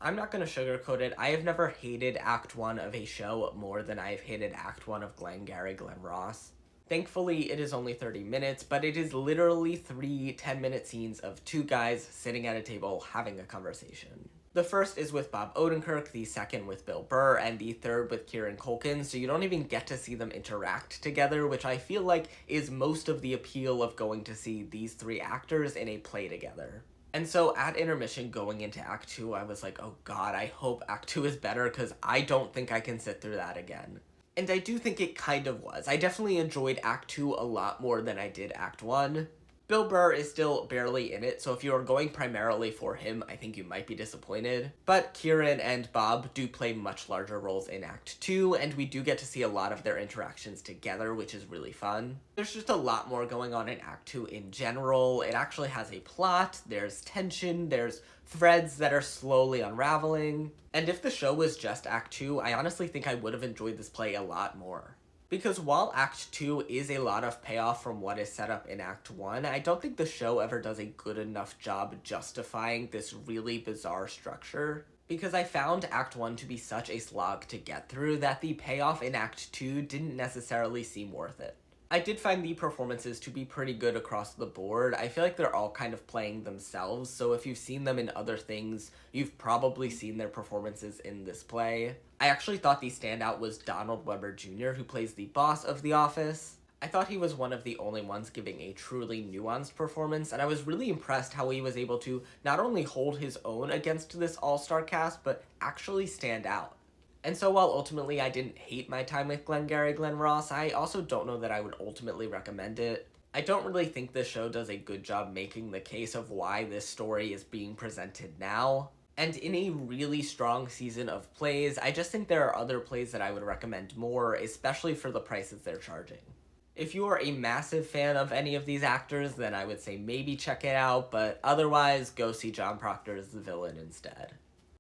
I'm not gonna sugarcoat it. I have never hated Act 1 of a show more than I've hated Act 1 of Glengarry Glen Ross. Thankfully, it is only 30 minutes, but it is literally three 10-minute scenes of two guys sitting at a table having a conversation. The first is with Bob Odenkirk, the second with Bill Burr, and the third with Kieran Culkin, so you don't even get to see them interact together, which I feel like is most of the appeal of going to see these three actors in a play together. And so at intermission going into Act 2, I was like, oh god, I hope Act 2 is better because I don't think I can sit through that again. And I do think it kind of was. I definitely enjoyed Act 2 a lot more than I did Act 1. Bill Burr is still barely in it, so if you are going primarily for him, I think you might be disappointed. But Kieran and Bob do play much larger roles in Act 2, and we do get to see a lot of their interactions together, which is really fun. There's just a lot more going on in Act 2 in general. It actually has a plot, there's tension, there's threads that are slowly unraveling. And if the show was just Act 2, I honestly think I would have enjoyed this play a lot more. Because while Act 2 is a lot of payoff from what is set up in Act 1, I don't think the show ever does a good enough job justifying this really bizarre structure. Because I found Act 1 to be such a slog to get through that the payoff in Act 2 didn't necessarily seem worth it. I did find the performances to be pretty good across the board. I feel like they're all kind of playing themselves, so if you've seen them in other things, you've probably seen their performances in this play. I actually thought the standout was Donald Webber Jr., who plays the boss of The Office. I thought he was one of the only ones giving a truly nuanced performance, and I was really impressed how he was able to not only hold his own against this all-star cast, but actually stand out. And so while ultimately I didn't hate my time with Glengarry Glen Ross, I also don't know that I would ultimately recommend it. I don't really think this show does a good job making the case of why this story is being presented now. And in a really strong season of plays, I just think there are other plays that I would recommend more, especially for the prices they're charging. If you are a massive fan of any of these actors, then I would say maybe check it out, but otherwise, go see John Proctor as the villain instead.